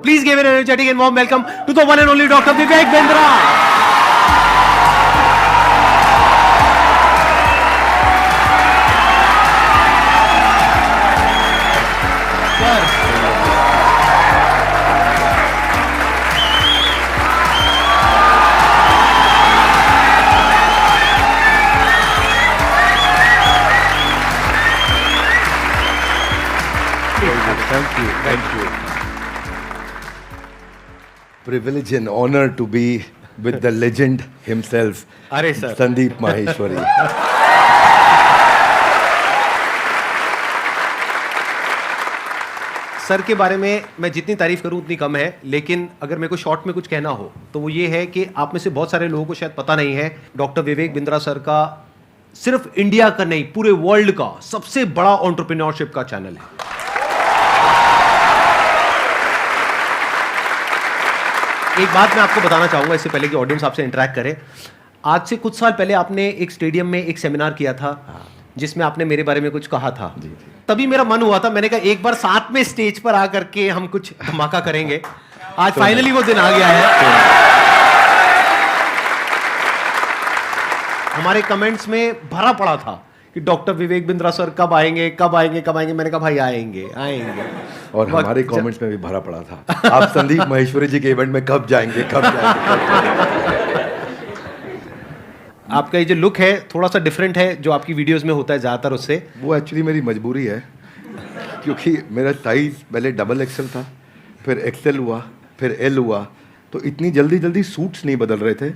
Please give an energetic and warm welcome to the one and only Dr. Vivek Bindra. Thank you. Privilege and honor to be with the legend himself, अरे sir, Sandeep Maheshwari. Sir के बारे में मैं जितनी तारीफ करूं उतनी कम है, लेकिन अगर मेरे को शॉर्ट में कुछ कहना हो तो वो ये है कि आप में से बहुत सारे लोगों को शायद पता नहीं है, डॉक्टर विवेक बिंद्रा सर का सिर्फ इंडिया का नहीं पूरे वर्ल्ड का सबसे बड़ा एंटरप्रेन्योरशिप का चैनल है। एक बात मैं आपको बताना चाहूंगा इससे पहले कि ऑडियंस आपसे इंटरेक्ट करे। आज से कुछ साल पहले आपने एक स्टेडियम में एक सेमिनार किया था जिसमें आपने मेरे बारे में कुछ कहा था। तभी मेरा मन हुआ था, मैंने कहा एक बार साथ में स्टेज पर आकर के हम कुछ धमाका करेंगे। आज फाइनली वो दिन आ गया है। हमारे कमेंट्स में भरा पड़ा था कि डॉक्टर विवेक बिंद्रा सर कब आएंगे कब आएंगे कब आएंगे। मैंने कहा भाई आएंगे आएंगे। और हमारे कमेंट्स में भी भरा पड़ा था, आप संदीप महेश्वरी जी के इवेंट में कब जाएंगे कब जाएंगे। आपका ये जो लुक है थोड़ा सा डिफरेंट है जो आपकी वीडियोस में होता है ज्यादातर उससे। वो एक्चुअली मेरी मजबूरी है, क्योंकि मेरा साइज पहले डबल एक्सेल था, फिर एक्सेल हुआ, फिर एल हुआ, तो इतनी जल्दी जल्दी सूट्स नहीं बदल रहे थे।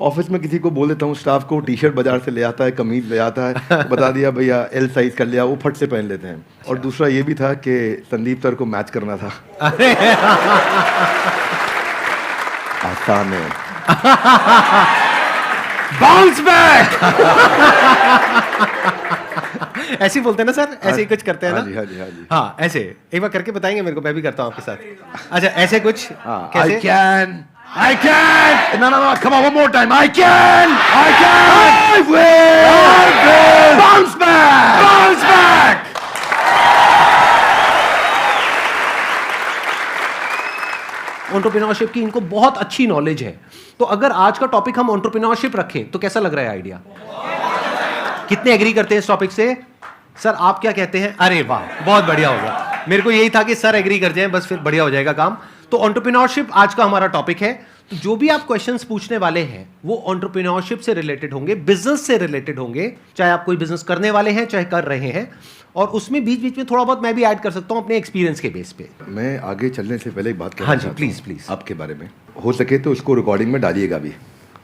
ऑफिस में किसी को बोल देता हूँ स्टाफ को, टी शर्ट बाजार से ले आता है, कमीज ले आता है, बता दिया भैया एल साइज कर लिया, वो फट से पहन लेते हैं। और दूसरा ये भी था कि संदीप सर को मैच करना था। आसान है। Bounce back. ऐसे ही बोलते हैं ना सर, ऐसे ही कुछ करते हैं ना। हाँ जी। हाँ ऐसे एक बार करके बताएंगे मेरे को, मैं भी करता हूँ आपके साथ। अच्छा ऐसे कुछ कैसे? I can! No, come on, one more time. I can! I will! Bounce back! Bounce back! Entrepreneurship की इनको बहुत अच्छी नॉलेज है। तो अगर आज का टॉपिक हम एंटरप्रेन्योरशिप रखें तो कैसा लग रहा है आइडिया? कितने एग्री करते हैं इस टॉपिक से? सर आप क्या कहते हैं? अरे वाह बहुत बढ़िया होगा। मेरे को यही था कि सर एग्री कर जाएं, बस फिर बढ़िया हो जाएगा काम। तो एंटरप्रेन्योरशिप आज का हमारा टॉपिक है। तो जो भी आप क्वेश्चंस पूछने वाले हैं वो एंटरप्रेन्योरशिप से रिलेटेड होंगे, बिजनेस से रिलेटेड होंगे, चाहे आप कोई बिजनेस करने वाले हैं चाहे कर रहे हैं। और उसमें बीच बीच में थोड़ा बहुत मैं भी ऐड कर सकता हूं अपने एक्सपीरियंस के बेस पे। मैं आगे चलने से पहले एक बात कहना हाँ जी चाहता प्लीज हूं प्लीज आपके बारे में। हो सके तो इसको रिकॉर्डिंग में डालिएगा भी,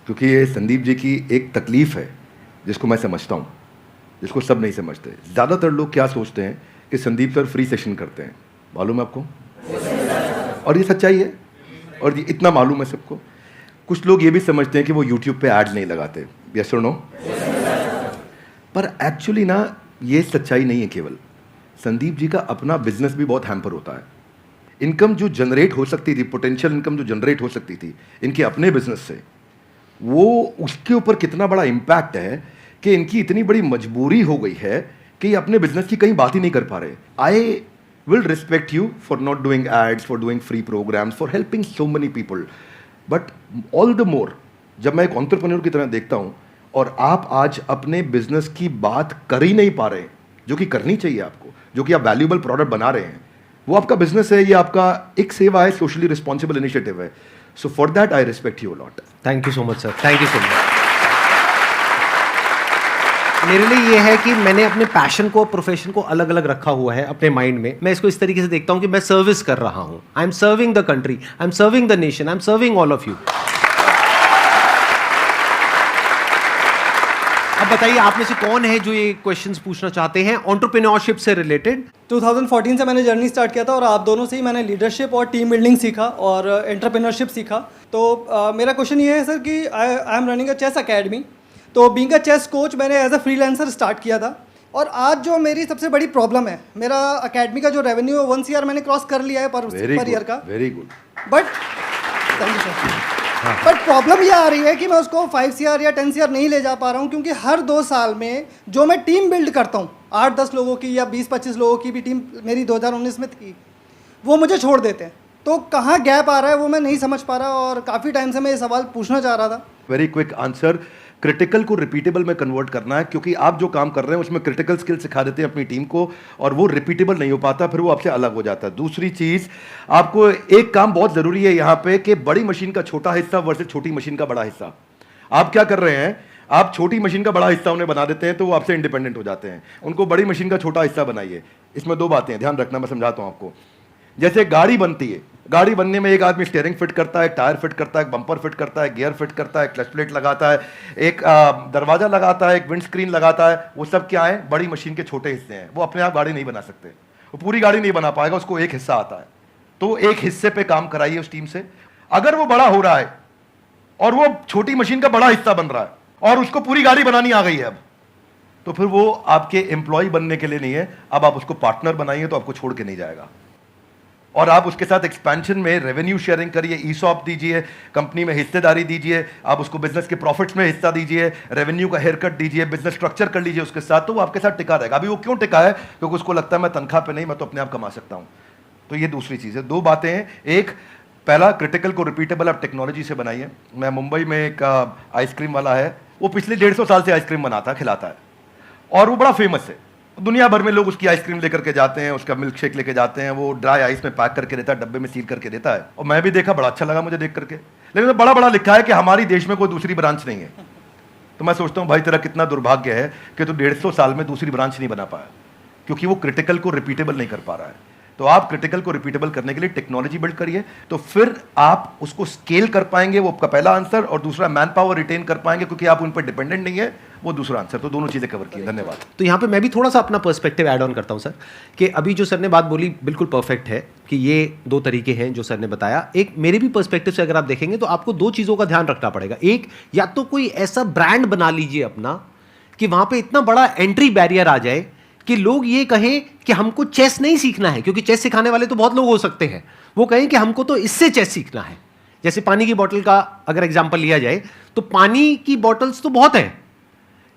क्योंकि ये संदीप जी की एक तकलीफ है जिसको मैं समझता हूँ, जिसको सब नहीं समझते। ज़्यादातर लोग क्या सोचते हैं कि संदीप सर फ्री सेशन करते हैं, मालूम है आपको? और ये सच्चाई है, और ये इतना मालूम है सबको। कुछ लोग ये भी समझते हैं कि वो यूट्यूब पे ऐड नहीं लगाते, यस और नो? पर एक्चुअली ना ये सच्चाई नहीं है। केवल संदीप जी का अपना बिजनेस भी बहुत हैम्पर होता है। इनकम जो जनरेट हो सकती थी, पोटेंशियल इनकम जो जनरेट हो सकती थी इनके अपने बिजनेस से, वो उसके ऊपर कितना बड़ा इम्पैक्ट है कि इनकी इतनी बड़ी मजबूरी हो गई है कि ये अपने बिजनेस की कहीं बात ही नहीं कर पा रहे। आई will respect you for not doing ads, for doing free programs, for helping so many people. But all the more, जब मैं एक entrepreneur की तरह देखता हूँ और आप आज अपने बिजनेस की बात कर ही नहीं पा रहे हैं, जो कि करनी चाहिए आपको, जो कि आप वैल्यूएबल प्रोडक्ट बना रहे हैं, वो आपका बिजनेस है, ये आपका एक सेवा है, सोशली रिस्पॉन्सिबल इनिशिएटिव है। So for that I respect you a lot. Thank you so much sir, thank you so much. मेरे लिए ये है कि मैंने अपने पैशन को, प्रोफेशन को अलग अलग रखा हुआ है अपने माइंड में। मैं इसको इस तरीके से देखता हूं कि मैं सर्विस कर रहा हूं। I am serving the country, I am serving the nation, I am serving all of you. अब बताइए आप में से कौन है जो ये क्वेश्चंस पूछना चाहते हैं एंटरप्रेन्योरशिप से रिलेटेड? 2014 से मैंने जर्नी स्टार्ट किया था और आप दोनों से ही मैंने लीडरशिप और टीम बिल्डिंग सीखा और एंटरप्रेन्योरशिप सीखा। तो मेरा क्वेश्चन ये है सर कि I am running a chess academy. तो बीइंग अ चेस कोच मैंने एज अ फ्रीलांसर स्टार्ट किया था, और आज जो मेरी सबसे बड़ी प्रॉब्लम है, मेरा अकेडमी का जो रेवेन्यू है 1 CR मैंने क्रॉस कर लिया है पर ईयर का। Very good. But thank you sir. But problem ये आ रही है कि मैं उसको 5 CR या 10 CR नहीं ले जा पा रहा हूँ, क्योंकि हर 2 साल में जो मैं टीम बिल्ड करता हूँ, 8-10 लोगों की या 20-25 लोगों की भी टीम मेरी 2019 में थी, वो मुझे छोड़ देते हैं। तो कहाँ गैप आ रहा है वो मैं नहीं समझ पा रहा, और काफ़ी टाइम से मैं ये सवाल पूछना चाह रहा था। वेरी क्विक आंसर, क्रिटिकल को रिपीटेबल में कन्वर्ट करना है, क्योंकि आप जो काम कर रहे हैं उसमें क्रिटिकल स्किल सिखा देते हैं अपनी टीम को और वो रिपीटेबल नहीं हो पाता, फिर वो आपसे अलग हो जाता है। दूसरी चीज, आपको एक काम बहुत जरूरी है यहाँ पे कि बड़ी मशीन का छोटा हिस्सा वर्सेस छोटी मशीन का बड़ा हिस्सा। आप क्या कर रहे हैं, आप छोटी मशीन का बड़ा हिस्सा उन्हें बना देते हैं तो वो आपसे इंडिपेंडेंट हो जाते हैं। उनको बड़ी मशीन का छोटा हिस्सा बनाइए। इसमें दो बातें ध्यान रखना, मैं समझाता हूं आपको। जैसे गाड़ी बनती है, गाड़ी बनने में एक आदमी स्टीयरिंग फिट करता है, एक टायर फिट करता है, एक बम्पर फिट करता है, गियर फिट करता है, क्लच प्लेट लगाता है, एक दरवाजा लगाता है, एक विंड स्क्रीन लगाता है। वो सब क्या है, बड़ी मशीन के छोटे हिस्से हैं। वो अपने आप गाड़ी नहीं बना सकते, वो पूरी गाड़ी नहीं बना पाएगा, उसको एक हिस्सा आता है। तो एक हिस्से पे काम कराइए उस टीम से। अगर वो बड़ा हो रहा है और वो छोटी मशीन का बड़ा हिस्सा बन रहा है और उसको पूरी गाड़ी बनानी आ गई है अब, तो फिर वो आपके एम्प्लॉय बनने के लिए नहीं है। अब आप उसको पार्टनर बनाइए तो आपको छोड़ के नहीं जाएगा। और आप उसके साथ एक्सपेंशन में रेवेन्यू शेयरिंग करिए, ईसॉप दीजिए, कंपनी में हिस्सेदारी दीजिए, आप उसको बिजनेस के प्रॉफिट्स में हिस्सा दीजिए, रेवेन्यू का हेयर कट दीजिए, बिजनेस स्ट्रक्चर कर लीजिए उसके साथ, तो वो आपके साथ टिका रहेगा। अभी वो क्यों टिका है, क्योंकि उसको लगता है मैं तनख्वाह पे नहीं, मैं तो अपने आप कमा सकता हूं। तो ये दूसरी चीज़ है। दो बातें हैं, एक पहला क्रिटिकल को रिपीटेबल आप टेक्नोलॉजी से बनाइए। मैं मुंबई में एक आइसक्रीम वाला है, वो पिछले 150 साल से आइसक्रीम बनाता है, खिलाता है और वो बड़ा फेमस है। दुनिया भर में लोग उसकी आइसक्रीम लेकर के जाते हैं, उसका मिल्क शेक लेके जाते हैं, वो ड्राई आइस में पैक करके देता है, डब्बे में सील करके देता है। और मैं भी देखा, बड़ा अच्छा लगा मुझे देख करके, लेकिन तो बड़ा बड़ा लिखा है कि हमारी देश में कोई दूसरी ब्रांच नहीं है। तो मैं सोचता हूँ भाई तेरा कितना दुर्भाग्य है कि तू 150 साल में दूसरी ब्रांच नहीं बना पाया, क्योंकि वो क्रिटिकल को रिपीटेबल नहीं कर पा रहा है। तो आप क्रिटिकल को रिपीटेबल करने के लिए टेक्नोलॉजी बिल्ड करिए, तो फिर आप उसको स्केल कर पाएंगे। वो आपका पहला आंसर। और दूसरा, मैन पावर रिटेन कर पाएंगे, क्योंकि आप उन पर डिपेंडेंट नहीं है, वो दूसरा आंसर। तो दोनों चीजें कवर की। धन्यवाद। तो यहाँ पे मैं भी थोड़ा सा अपना पर्सपेक्टिव ऐड ऑन करता हूँ सर, कि अभी जो सर ने बात बोली बिल्कुल परफेक्ट है कि ये दो तरीके हैं जो सर ने बताया। एक मेरे भी पर्सपेक्टिव से अगर आप देखेंगे तो आपको दो चीज़ों का ध्यान रखना पड़ेगा। एक, या तो कोई ऐसा ब्रांड बना लीजिए अपना कि वहाँ पे इतना बड़ा एंट्री बैरियर आ जाए कि लोग ये कहें कि हमको चेस नहीं सीखना है, क्योंकि चेस सिखाने वाले तो बहुत लोग हो सकते हैं। वो कहें कि हमको तो इससे चेस सीखना है। जैसे पानी की बोतल का अगर एग्जाम्पल लिया जाए तो पानी की बॉटल्स तो बहुत हैं,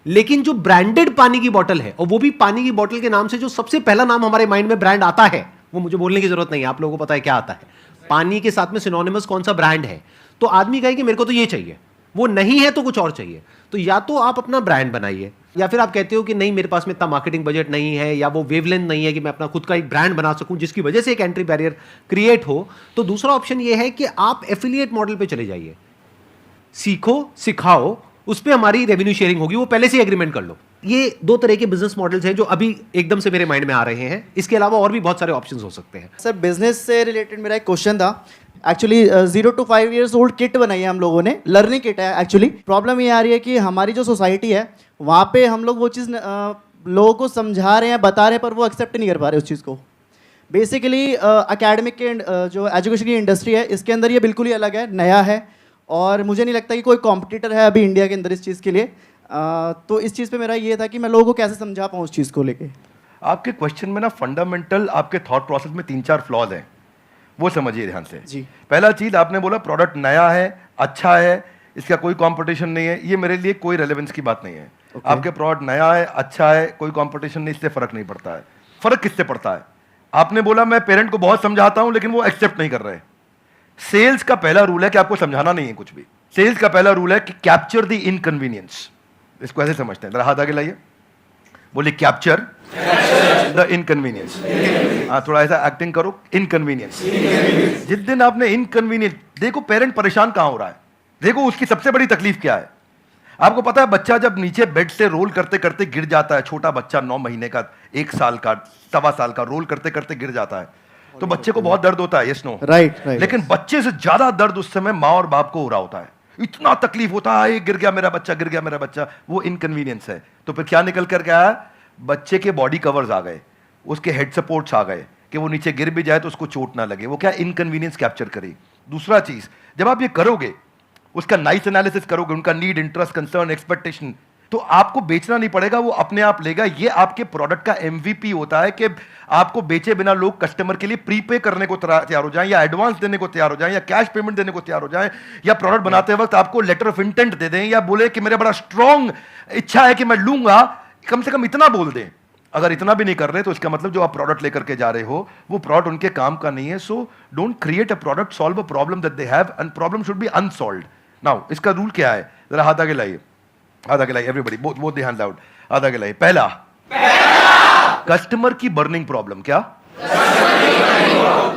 लेकिन जो ब्रांडेड पानी की बोतल है, और वो भी पानी की बोतल के नाम से जो सबसे पहला नाम हमारे माइंड में ब्रांड आता है, वो मुझे बोलने की जरूरत नहीं है, आप लोगों को पता है क्या आता है। पानी के साथ में सिनोनिमस कौन सा ब्रांड है, तो आदमी कहे कि मेरे को तो ये चाहिए, वो नहीं है तो कुछ और चाहिए। तो या तो आप अपना ब्रांड बनाइए, या फिर आप कहते हो कि नहीं मेरे पास में इतना मार्केटिंग बजट नहीं है, या वो वेवलेंथ नहीं है कि मैं अपना खुद का एक ब्रांड बना सकूं जिसकी वजह से एक एंट्री बैरियर क्रिएट हो। तो दूसरा ऑप्शन ये है कि आप एफिलिएट मॉडल पे चले जाइए, सीखो, सिखाओ, उस पर हमारी रेवेन्यू शेयरिंग होगी, वो पहले से एग्रीमेंट कर लो। ये दो तरह के बिजनेस मॉडल्स हैं जो अभी एकदम से मेरे माइंड में आ रहे हैं। इसके अलावा और भी बहुत सारे ऑप्शंस हो सकते हैं। सर बिजनेस से रिलेटेड मेरा एक क्वेश्चन था। Actually 0 to 5 years old kit बनाई है हम लोगों ने, लर्निंग किट है। एक्चुअली प्रॉब्लम ये आ रही है कि हमारी जो सोसाइटी है वहाँ पे हम लोग वो चीज़ लोगों को समझा रहे हैं, बता रहे हैं, पर वो एक्सेप्ट नहीं कर पा रहे उस चीज़ को। बेसिकली एकेडमिक के जो एजुकेशन की इंडस्ट्री है इसके अंदर ये बिल्कुल ही अलग है, नया है, और मुझे नहीं लगता कि कोई कॉम्पिटिटर है अभी इंडिया के अंदर इस चीज़ के लिए। तो इस चीज़ पे मेरा ये था कि मैं लोगों को कैसे समझा पाऊँ उस चीज़ को लेके। आपके क्वेश्चन में ना फंडामेंटल आपके थॉट प्रोसेस में 3-4 फ्लॉज हैं, वो समझिए ध्यान से। जी। पहला चीज, आपने बोला प्रोडक्ट नया है, अच्छा है, इसका कोई कंपटीशन नहीं है। ये मेरे लिए कोई रेलेवेंस की बात नहीं है। आपके प्रोडक्ट नया है, अच्छा है, कोई कंपटीशन नहीं, इससे फर्क नहीं पड़ता है। फर्क किससे पड़ता है? आपने बोला मैं पेरेंट को बहुत समझाता हूं लेकिन वो एक्सेप्ट नहीं कर रहे। सेल्स का पहला रूल है कि आपको समझाना नहीं है कुछ भी। सेल्स का पहला रूल है कि कैप्चर द इनकन्वीनियंस। इसको ऐसे समझते हैं, जरा हाथ आगे लाइए, बोलिए कैप्चर द इनकन्वीनियंस। हाँ, थोड़ा ऐसा एक्टिंग करो, इनकन्वीनियंस। जिस दिन आपने इनकन्वीनियंस, देखो पेरेंट परेशान कहां हो रहा है, देखो उसकी सबसे बड़ी तकलीफ क्या है। आपको पता है बच्चा जब नीचे बेड से रोल करते करते गिर जाता है, छोटा बच्चा 9 महीने का, 1 साल का, 1.25 साल का, रोल करते करते गिर जाता है, तो बच्चे को बहुत दर्द होता है, यस नो? राइट। लेकिन बच्चे से ज्यादा दर्द उस समय माँ और बाप को हो रहा होता है। इतना तकलीफ होता है, गिर गया मेरा बच्चा, गिर गया मेरा बच्चा, वो इनकन्वीनियंस है। तो फिर क्या निकल कर गया? बच्चे के बॉडी कवर्स आ गए, उसके हेड सपोर्ट्स आ गए कि वो नीचे गिर भी जाए तो उसको चोट ना लगे। वो क्या इनकन्वीनियंस कैप्चर करे। दूसरा चीज, जब आप ये करोगे, उसका नाइस एनालिसिस करोगे, उनका नीड, इंटरेस्ट, कंसर्न, एक्सपेक्टेशन, तो आपको बेचना नहीं पड़ेगा, वो अपने आप लेगा। ये आपके प्रोडक्ट का एमवीपी होता है कि आपको बेचे बिना लोग कस्टमर के लिए प्रीपे करने को तैयार हो जाएं, या एडवांस देने को तैयार हो जाएं, या कैश पेमेंट देने को तैयार हो जाएं, या प्रोडक्ट बनाते वक्त आपको लेटर ऑफ इंटेंट दे दें, या बोले कि मेरा बड़ा स्ट्रॉन्ग इच्छा है कि मैं लूंगा, कम से कम इतना बोल दें। अगर इतना भी नहीं कर रहे तो इसका मतलब जो आप प्रोडक्ट लेकर के जा रहे हो वो प्रोडक्ट उनके काम का नहीं है. So don't create a product, solve a problem that they have and problem should be unsolved. Now इसका रूल क्या है, जरा हाथ आगे लाइए, हाथ आगे लाइए everybody, both the hands out, हाथ आगे लाइए. पहला कस्टमर की बर्निंग प्रॉब्लम. क्या?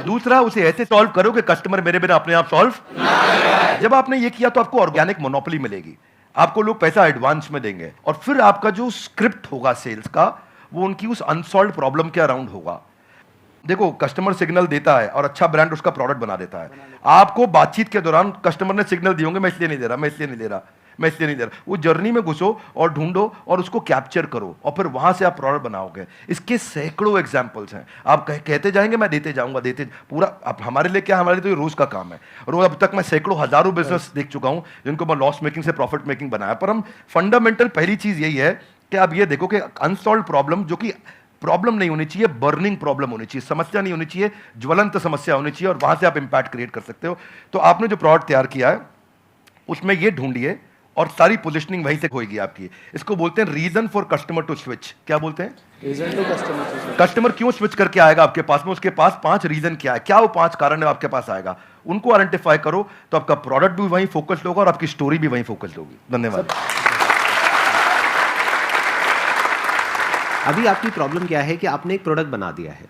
दूसरा, उसे ऐसे सॉल्व करो कि कस्टमर मेरे बिना अपने आप सॉल्व. जब आपने ये किया तो आपको ऑर्गेनिक मोनोपोली मिलेगी, आपको लोग पैसा एडवांस में देंगे और फिर आपका जो स्क्रिप्ट होगा सेल्स का वो उनकी उस अनसॉल्व प्रॉब्लम के अराउंड होगा. देखो कस्टमर सिग्नल देता है और अच्छा ब्रांड उसका प्रोडक्ट बना देता है. आपको बातचीत के दौरान कस्टमर ने सिग्नल दिए होंगे मैं इसलिए नहीं दे रहा, मैं इसलिए नहीं दे रहा, मैं इसलिए नहीं दे रहा. वो जर्नी में घुसो और ढूंढो और उसको कैप्चर करो और फिर वहां से आप प्रोडक्ट बनाओगे. इसके सैकड़ों एग्जांपल्स हैं. आप कहते जाएंगे, मैं देते जाऊंगा, देते पूरा. अब हमारे लिए क्या, हमारे लिए तो ये रोज का काम है. और अब तक मैं सैकड़ों हजारों बिजनेस देख चुका हूं जिनको मैं लॉस मेकिंग से प्रॉफिट मेकिंग बनाया. पर हम फंडामेंटल पहली चीज यही है कि आप ये देखो कि अनसॉल्व प्रॉब्लम, जो कि प्रॉब्लम नहीं होनी चाहिए, बर्निंग प्रॉब्लम होनी चाहिए, समस्या नहीं होनी चाहिए, ज्वलंत समस्या होनी चाहिए, और वहां से आप इंपैक्ट क्रिएट कर सकते हो. तो आपने जो प्रोडक्ट तैयार किया है उसमें ये ढूंढिए और सारी पोजीशनिंग वहीं से होगी आपकी. इसको बोलते हैं reason for customer to switch. क्या बोलते हैं? Reason to customer. कस्टमर क्यों स्विच करके आएगा आपके पास में, उसके पास 5 रीजन क्या है, क्या वो 5 कारण है आपके पास आएगा. उनको आइडेंटिफाई करो तो आपका प्रोडक्ट भी वहीं फोकस्ड होगा और आपकी स्टोरी भी वहीं फोकस्ड होगी. धन्यवाद. अभी आपकी प्रॉब्लम क्या है कि आपने एक प्रोडक्ट बना दिया है,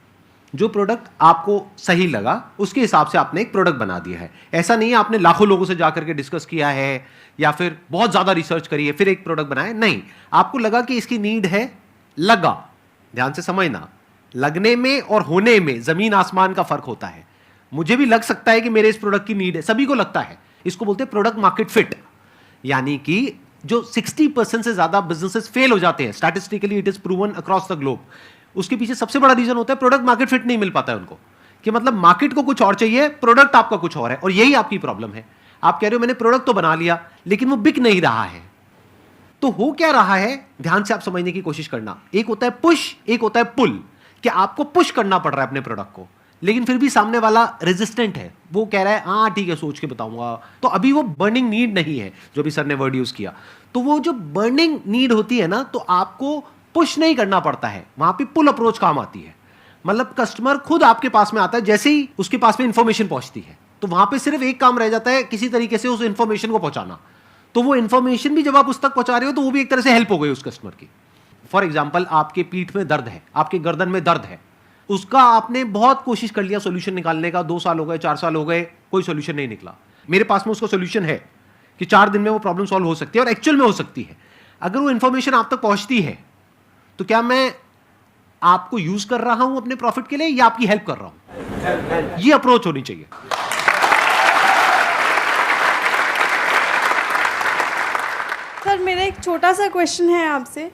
जो प्रोडक्ट आपको सही लगा उसके हिसाब से आपने एक प्रोडक्ट बना दिया है. ऐसा नहीं है आपने लाखों लोगों से जाकर के डिस्कस किया है या फिर बहुत ज्यादा रिसर्च करी है फिर एक प्रोडक्ट बनाया. नहीं, आपको लगा कि इसकी नीड है, लगा. ध्यान से समझना, लगने में और होने में जमीन आसमान का फर्क होता है. मुझे भी लग सकता है कि मेरे इस प्रोडक्ट की नीड है, सभी को लगता है. इसको बोलते हैं प्रोडक्ट मार्केट फिट. यानी कि जो 60% से ज्यादा बिजनेसेस फेल हो जाते हैं, statistically it is proven across the globe, उसके पीछे सबसे बड़ा रीजन होता है प्रोडक्ट मार्केट फिट नहीं मिल पाता है उनको. कि मतलब मार्केट को कुछ और चाहिए, प्रोडक्ट आपका कुछ और है. और यही आपकी प्रॉब्लम है. आप कह रहे हो मैंने प्रोडक्ट तो बना लिया लेकिन वो बिक नहीं रहा है. तो हो क्या रहा है, ध्यान से आप समझने की कोशिश करना. एक होता है पुश, एक होता है पुल. कि आपको पुश करना पड़ रहा है अपने प्रोडक्ट को, लेकिन फिर भी सामने वाला रेजिस्टेंट है. वो कह रहा है हाँ ठीक है सोच के बताऊंगा. तो अभी वो बर्निंग नीड नहीं है जो भी सर ने वर्ड यूज किया. तो वो जो बर्निंग नीड होती है ना, तो आपको पुश नहीं करना पड़ता है, वहां पे पुल अप्रोच काम आती है. मतलब कस्टमर खुद आपके पास में आता है, जैसे ही उसके पास में इंफॉर्मेशन पहुंचती है तो वहां पे सिर्फ एक काम रह जाता है, किसी तरीके से उस इंफॉर्मेशन को पहुंचाना. तो वो इंफॉर्मेशन भी जब आप उस तक पहुंचा रहे हो तो वो भी एक तरह से हेल्प हो गई उस कस्टमर की. फॉर एग्जाम्पल, आपके पीठ में दर्द है, आपके गर्दन में दर्द है, उसका आपने बहुत कोशिश कर लिया सोल्यूशन निकालने का, 2 साल हो गए, 4 साल हो गए, कोई सोल्यूशन नहीं निकला. मेरे पास में उसका सोल्यूशन है कि 4 दिन में वो प्रॉब्लम सॉल्व हो सकती है, और एक्चुअल में हो सकती है. अगर वो इंफॉर्मेशन आप तक पहुंचती है तो क्या मैं आपको यूज कर रहा हूं अपने प्रॉफिट के लिए या आपकी हेल्प कर रहा हूं? ये अप्रोच होनी चाहिए. सर मेरा एक छोटा सा क्वेश्चन है आपसे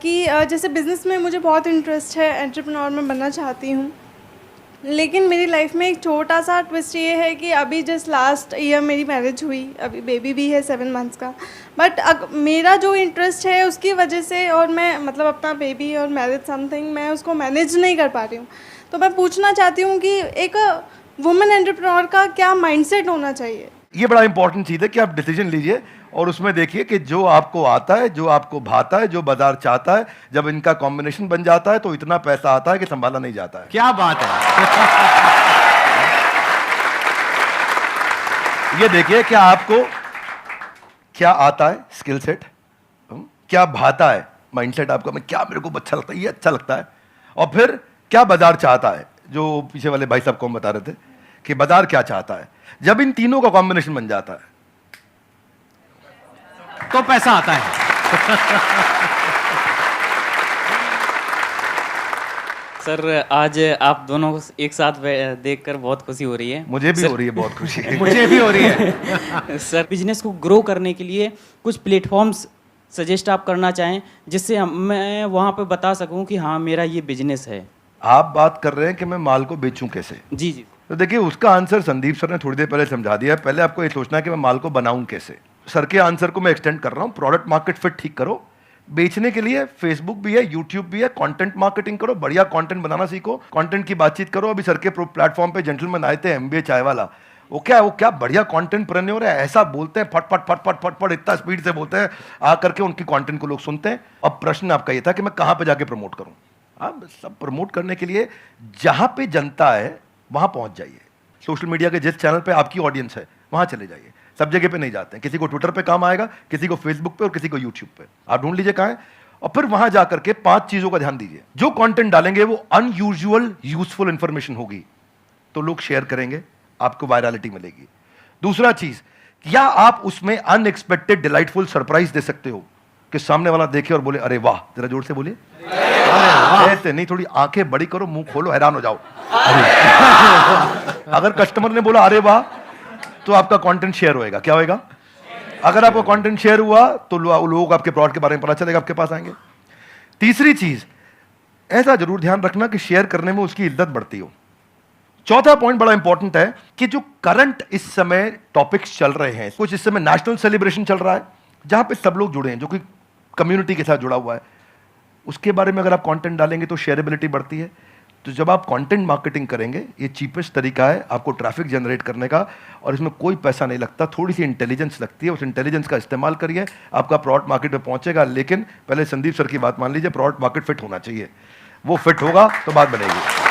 कि जैसे बिज़नेस में मुझे बहुत इंटरेस्ट है, एंटरप्रेन्योर में बनना चाहती हूँ, लेकिन मेरी लाइफ में एक छोटा सा ट्विस्ट ये है कि अभी जस्ट लास्ट ईयर मेरी मैरिज हुई, अभी बेबी भी है 7 मंथ्स का. बट मेरा जो इंटरेस्ट है उसकी वजह से, और मैं मतलब अपना बेबी और मैरिज समथिंग मैं उसको मैनेज नहीं कर पा रही हूँ. तो मैं पूछना चाहती हूँ कि एक वुमेन एंटरप्रेन्योर का क्या माइंडसेट होना चाहिए. ये बड़ा इंपॉर्टेंट चीज है कि आप डिसीजन लीजिए और उसमें देखिए कि जो आपको आता है, जो आपको भाता है, जो बाजार चाहता है, जब इनका कॉम्बिनेशन बन जाता है तो इतना पैसा आता है कि संभाला नहीं जाता है. क्या बात है. ये देखिए क्या आपको क्या आता है, स्किल सेट, क्या भाता है, माइंडसेट आपका, मैं क्या मेरे को अच्छा लगता है, ये अच्छा लगता है, और फिर क्या बाजार चाहता है, जो पीछे वाले भाई साहब को हम बता रहे थे कि बाजार क्या चाहता है. जब इन तीनों का कॉम्बिनेशन बन जाता है तो पैसा आता है. सर आज आप दोनों को एक साथ देखकर बहुत खुशी हो रही है. मुझे भी हो रही है बहुत खुशी. मुझे भी हो रही है. सर बिजनेस को ग्रो करने के लिए कुछ प्लेटफॉर्म्स सजेस्ट आप करना चाहें जिससे मैं वहाँ पे बता सकूँ कि हाँ मेरा ये बिजनेस है. आप बात कर रहे हैं कि मैं माल को बेचूं कैसे. जी जी. तो देखिए उसका आंसर संदीप सर ने थोड़ी देर पहले समझा दिया है. पहले आपको ये सोचना है कि मैं माल को बनाऊं कैसे. सर के आंसर को मैं एक्सटेंड कर रहा हूं. प्रोडक्ट मार्केट फिट ठीक करो. बेचने के लिए फेसबुक भी है, यूट्यूब भी है, कंटेंट मार्केटिंग करो, बढ़िया कंटेंट बनाना सीखो, कंटेंट की बातचीत करो. अभी सर के प्लेटफॉर्म पे जेंटलमैन आए थे, MBA चाय वाला, वो क्या बढ़िया कंटेंट प्रेन्योर है, ऐसा बोलते हैं फट फट फट फट फट फट इतना स्पीड से बोलते हैं, आ करके उनकी कंटेंट को लोग सुनते हैं. अब प्रश्न आपका ये था कि मैं कहां पे जाके प्रमोट करूं. आप सब प्रमोट करने के लिए जहाँ पे जनता है वहाँ पहुँच जाइए। सोशल मीडिया के जिस चैनल पे आपकी ऑडियंस है वहाँ चले जाइए। सब जगह पे नहीं जाते हैं, किसी को ट्विटर पे काम आएगा, किसी को फेसबुक पे और किसी को यूट्यूब पे। आप ढूंढ लीजिए कहाँ है और फिर वहां जाकर के 5 चीजों का ध्यान दीजिए। जो कंटेंट डालेंगे वो अनयूजुअल यूजफुल इंफॉर्मेशन होगी तो लोग शेयर करेंगे, आपको वायरलिटी मिलेगी। दूसरा चीज, या आप उसमें अनएक्सपेक्टेड डिलाइटफुल सरप्राइज दे सकते हो कि सामने वाला देखे और बोले अरे वाह। जरा जोर से बोलिए ऐसे नहीं, थोड़ी आंखें बड़ी करो, मुंह खोलो, हैरान हो जाओ। अगर कस्टमर ने बोला अरे वाह तो आपका कंटेंट शेयर होएगा। क्या होएगा? अगर आपका कंटेंट शेयर हुआ तो लोग आपके प्रोडक्ट के बारे में पता चलेगा, आपके पास आएंगे। तीसरी चीज, ऐसा जरूर ध्यान रखना कि शेयर करने में उसकी इज्जत बढ़ती हो। चौथा पॉइंट बड़ा इंपॉर्टेंट है कि जो करंट इस समय टॉपिक्स चल रहे हैं, कुछ इस समय नेशनल सेलिब्रेशन चल रहा है जहां पे सब लोग जुड़े हैं, जो कि कम्युनिटी के साथ जुड़ा हुआ है, उसके बारे में अगर आप कंटेंट डालेंगे तो शेयरेबिलिटी बढ़ती है। तो जब आप कंटेंट मार्केटिंग करेंगे, ये चीपेस्ट तरीका है आपको ट्रैफिक जनरेट करने का, और इसमें कोई पैसा नहीं लगता, थोड़ी सी इंटेलिजेंस लगती है। उस इंटेलिजेंस का इस्तेमाल करिए, आपका प्रोडक्ट मार्केट में पहुंचेगा। लेकिन पहले संदीप सर की बात मान लीजिए, प्रोडक्ट मार्केट फिट होना चाहिए। वो फिट होगा तो बात बनेगी।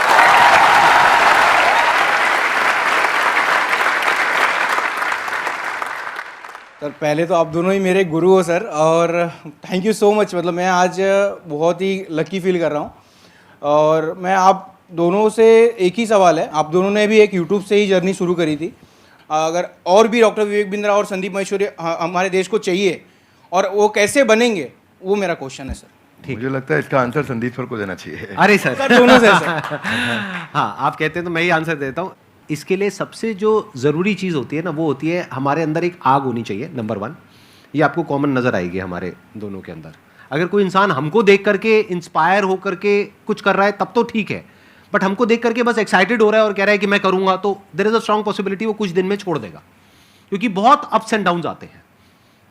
सर पहले तो आप दोनों ही मेरे गुरु हो सर, और थैंक यू सो मच। मतलब मैं आज बहुत ही लकी फील कर रहा हूँ। और मैं आप दोनों से एक ही सवाल है, आप दोनों ने भी एक यूट्यूब से ही जर्नी शुरू करी थी, अगर और भी डॉक्टर विवेक बिंद्रा और संदीप महेश्वरी हमारे देश को चाहिए और वो कैसे बनेंगे, वो मेरा क्वेश्चन है सर। मुझे लगता है इसका आंसर संदीप सर को देना चाहिए। अरे सर, सर दोनों से सर। हाँ, आप कहते हैं तो मैं ही आंसर देता हूँ। इसके लिए सबसे जो ज़रूरी चीज़ होती है ना, वो होती है हमारे अंदर एक आग होनी चाहिए, नंबर 1। ये आपको कॉमन नज़र आएगी हमारे दोनों के अंदर। अगर कोई इंसान हमको देख करके इंस्पायर हो करके कुछ कर रहा है तब तो ठीक है, बट हमको देख करके बस एक्साइटेड हो रहा है और कह रहा है कि मैं करूँगा, तो there is a strong possibility वो कुछ दिन में छोड़ देगा। क्योंकि बहुत अप्स एंड डाउन्स आते हैं।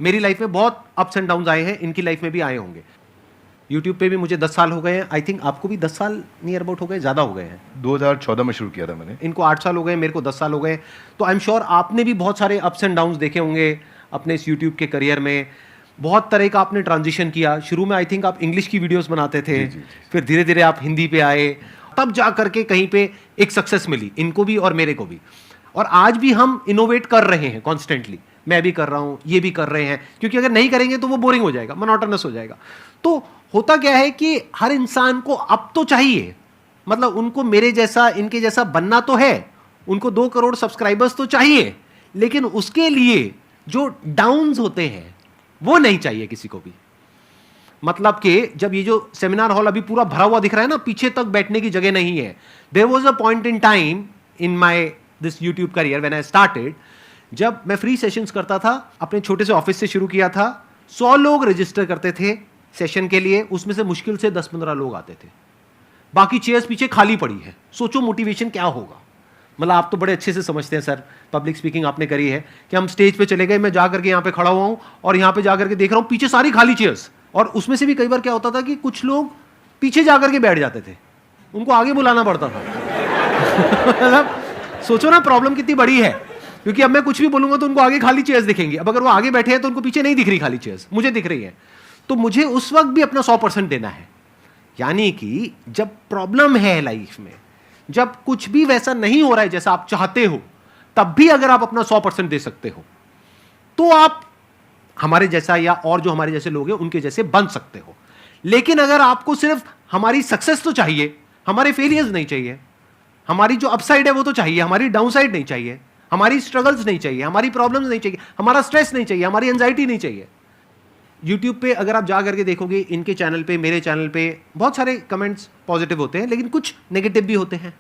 मेरी लाइफ में बहुत अप्स एंड डाउन्स आए हैं, इनकी लाइफ में भी आए होंगे। यूट्यूब पे भी मुझे 10 साल हो गए हैं, आई थिंक आपको भी 10 साल नियर अबाउट हो गए, ज़्यादा हो गए हैं। 2014 में शुरू किया था मैंने। इनको 8 साल हो गए, मेरे को 10 साल हो गए। तो आई एम श्योर आपने भी बहुत सारे अप्स एंड डाउन्स देखे होंगे अपने इस यूट्यूब के करियर में। बहुत तरह का आपने ट्रांजिशन किया। शुरू में आई थिंक आप इंग्लिश की वीडियोस बनाते थे, फिर धीरे धीरे आप हिंदी पे आए, तब जा करके कहीं पे एक सक्सेस मिली इनको भी और मेरे को भी। और आज भी हम इनोवेट कर रहे हैं कॉन्स्टेंटली। मैं भी कर रहा हूँ, ये भी कर रहे हैं, क्योंकि अगर नहीं करेंगे तो वो बोरिंग हो जाएगा, मोनोटोनस हो जाएगा। तो होता क्या है कि हर इंसान को अब तो चाहिए, मतलब उनको मेरे जैसा इनके जैसा बनना तो है, उनको 2 करोड़ सब्सक्राइबर्स तो चाहिए, लेकिन उसके लिए जो डाउन्स होते हैं वो नहीं चाहिए किसी को भी। मतलब कि जब ये जो सेमिनार हॉल अभी पूरा भरा हुआ दिख रहा है ना, पीछे तक बैठने की जगह नहीं है। There was a point in time in my this YouTube career when I started, जब मैं फ्री सेशंस करता था, अपने छोटे से ऑफिस से शुरू किया था। 100 लोग रजिस्टर करते थे सेशन के लिए, उसमें से मुश्किल से 10-15 लोग आते थे, बाकी चेयर्स पीछे खाली पड़ी है। सोचो मोटिवेशन क्या होगा। मतलब आप तो बड़े अच्छे से समझते हैं सर, पब्लिक स्पीकिंग आपने करी है, कि हम स्टेज पे चले गए, मैं जा करके यहाँ पे खड़ा हुआ हूँ और यहाँ पे जा करके देख रहा हूँ पीछे सारी खाली चेयर्स, और उसमें से भी कई बार क्या होता था कि कुछ लोग पीछे जा करके बैठ जाते थे, उनको आगे बुलाना पड़ता था। मतलब सोचो ना प्रॉब्लम कितनी बड़ी है, क्योंकि अब मैं कुछ भी बोलूंगा तो उनको आगे खाली चेयर्स दिखेंगी। अब अगर वो आगे बैठे हैं तो उनको पीछे नहीं दिख रही खाली चेयर्स, मुझे दिख रही है। तो मुझे उस वक्त भी अपना 100% देना है। यानी कि जब प्रॉब्लम है लाइफ में, जब कुछ भी वैसा नहीं हो रहा है जैसा आप चाहते हो, तब भी अगर आप अपना 100% दे सकते हो तो आप हमारे जैसा या और जो हमारे जैसे लोग हैं उनके जैसे बन सकते हो। लेकिन अगर आपको सिर्फ हमारी सक्सेस तो चाहिए, हमारे फेलियर्स नहीं चाहिए, हमारी जो अपसाइड है वो तो चाहिए, हमारी डाउनसाइड नहीं चाहिए, हमारी स्ट्रगल्स नहीं चाहिए, हमारी प्रॉब्लम्स नहीं चाहिए, हमारा स्ट्रेस नहीं चाहिए, हमारी एंजाइटी नहीं चाहिए। यूट्यूब पे अगर आप जा करके देखोगे, इनके चैनल पे, मेरे चैनल पे बहुत सारे कमेंट्स पॉजिटिव होते हैं, लेकिन कुछ नेगेटिव भी होते हैं।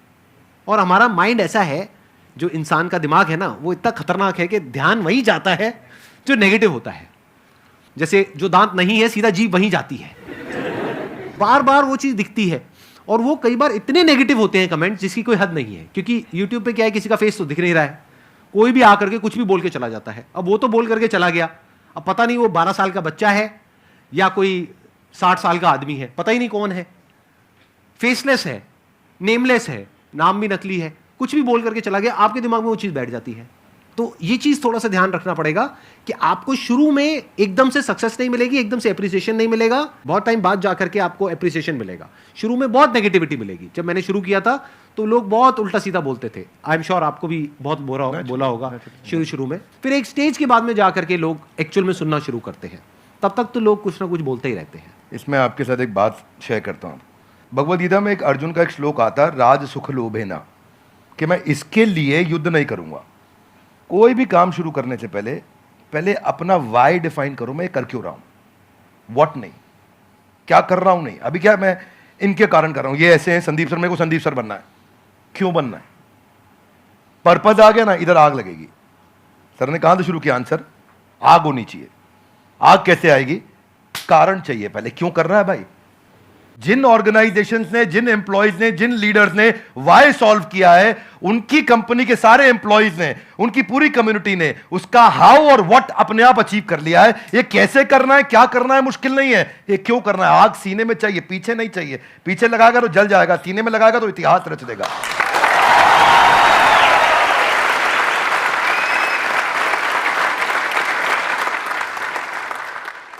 और हमारा माइंड ऐसा है, जो इंसान का दिमाग है ना, वो इतना खतरनाक है कि ध्यान वहीं जाता है जो नेगेटिव होता है। जैसे जो दांत नहीं है, सीधा जीभ वहीं जाती है, बार बार वो चीज़ दिखती है। और वो कई बार इतने नेगेटिव होते हैं कमेंट्स जिसकी कोई हद नहीं है, क्योंकि यूट्यूब पे क्या है, किसी का फेस तो दिख नहीं रहा है, कोई भी आकर के कुछ भी बोल के चला जाता है। अब वो तो बोल करके चला गया, अब पता नहीं वो 12 साल का बच्चा है या कोई 60 साल का आदमी है, पता ही नहीं कौन है, फेसलेस है, नेमलेस है, नाम भी नकली है, कुछ भी बोल करके चला गया, आपके दिमाग में वो चीज़ बैठ जाती है। तो ये चीज थोड़ा सा ध्यान रखना पड़ेगा कि आपको शुरू में एकदम से सक्सेस नहीं मिलेगी, एकदम से एप्रिसिएशन नहीं मिलेगा, बहुत टाइम बाद जाकर के आपको एप्रिसिएशन मिलेगा। शुरू में बहुत नेगेटिविटी मिलेगी। जब मैंने शुरू किया था तो लोग बहुत उल्टा सीधा बोलते थे, आई एम श्योर आपको भी बहुत बोला होगा शुरू में। फिर एक स्टेज के बाद में जाकर के लोग एक्चुअल में सुनना शुरू करते हैं, तब तक तो लोग कुछ ना कुछ बोलते ही रहते हैं। इसमें आपके साथ एक बात शेयर करता हूँ। भगवद गीता में एक अर्जुन का एक श्लोक आता है, राज सुख लोभेना, कि मैं इसके लिए युद्ध नहीं करूंगा। कोई भी काम शुरू करने से पहले अपना वाई डिफाइन करो, मैं ये कर क्यों रहा हूं, व्हाट नहीं, क्या कर रहा हूं नहीं। अभी क्या मैं इनके कारण कर रहा हूं, ये ऐसे हैं संदीप सर, मेरे को संदीप सर बनना है, क्यों बनना है, पर्पज आ गया ना, इधर आग लगेगी। सर ने कहां से शुरू किया आंसर, आग होनी चाहिए। आग कैसे आएगी, कारण चाहिए पहले, क्यों कर रहा है भाई। जिन ऑर्गेनाइजेशंस ने, जिन एम्प्लॉयज ने, जिन लीडर्स ने वाई सॉल्व किया है, उनकी कंपनी के सारे एम्प्लॉयज ने, उनकी पूरी कम्युनिटी ने उसका हाउ और व्हाट अपने आप अचीव कर लिया है। ये कैसे करना है, क्या करना है, मुश्किल नहीं है, ये क्यों करना है। आग सीने में चाहिए, पीछे नहीं चाहिए। पीछे लगाएगा तो जल जाएगा, सीने में लगाएगा तो इतिहास रच देगा।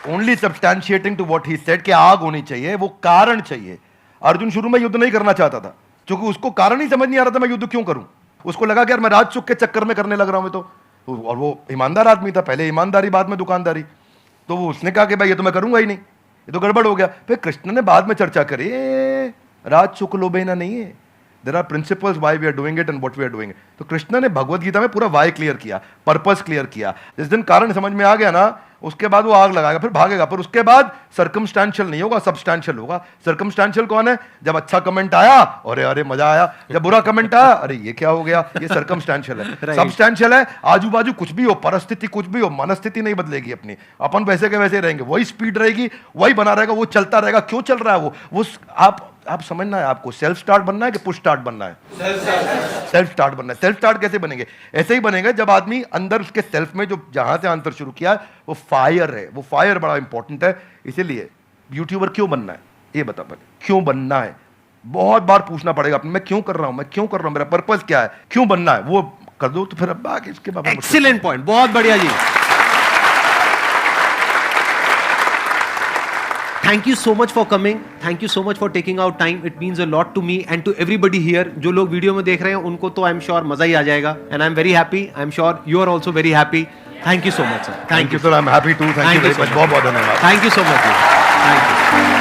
Only substantiating to what he said कि आग होनी चाहिए, वो कारण चाहिए। अर्जुन शुरू में युद्ध नहीं करना चाहता था, क्योंकि उसको कारण ही समझ नहीं आ रहा था मैं युद्ध क्यों करूं। उसको लगा कि यार मैं राज चुक के चक्कर में करने लग रहा हूं तो। और वो ईमानदार आदमी था, पहले ईमानदारी बाद में दुकानदारी। तो वो उसने कहा कि भाई ये तो मैं करूंगा ही नहीं, ये तो गड़बड़ हो गया। फिर कृष्ण ने बाद में चर्चा करी, राज चुक लोभेना नहीं है, there are principles why we are doing it and what we are doing. तो कृष्ण ने भगवद गीता में पूरा वाई क्लियर किया, पर्पस क्लियर किया। जिस दिन कारण समझ में आ गया ना, उसके बाद वो आग लगाएगा, फिर भागेगा। पर उसके बाद सर्कमस्टेंशियल नहीं होगा, सब्सटेंशियल होगा। सर्कमस्टेंशियल कौन है, जब अच्छा कमेंट आया अरे अरे मजा आया, जब बुरा कमेंट आया अरे ये क्या हो गया, ये सर्कमस्टेंशियल है। सब्सटेंशियल है, आजू बाजू कुछ भी हो, परिस्थिति कुछ भी हो, मनस्थिति नहीं बदलेगी अपनी, अपन वैसे के वैसे रहेंगे, वही स्पीड रहेगी, वही बना रहेगा, वो चलता रहेगा। क्यों चल रहा है वो आप समझना है, आपको सेल्फ स्टार्ट बनना है कि पुश स्टार्ट बनना है। सेल्फ स्टार्ट बनना है। सेल्फ स्टार्ट कैसे बनेंगे, ऐसे ही बनेगा जब आदमी अंदर उसके सेल्फ में जो जहां से आंसर शुरू किया है वो फायर है। वो फायर बड़ा इंपॉर्टेंट है। इसीलिए यूट्यूबर क्यों बनना है, ये बता पहले, क्यों बनना है। बहुत बार पूछना पड़ेगा अपने, मैं क्यों कर रहा हूं, मैं क्यों कर रहा हूं, मेरा पर्पस क्या है, क्यों बनना है, वो कर दो तो फिर अब आगे इसके बाद। एक्सीलेंट पॉइंट, बहुत बढ़िया जी। Thank you so much for coming. Thank you so much for taking out time. It means a lot to me and to everybody here. जो लोग वीडियो में देख रहे हैं उनको तो I am sure मजा ही आ जाएगा. And I am very happy. I am sure you are also very happy. Thank you so much, sir. Thank you sir. I'm happy too. Thank you very much. बहुत बहुत धन्यवाद. Thank you so much. Thank you.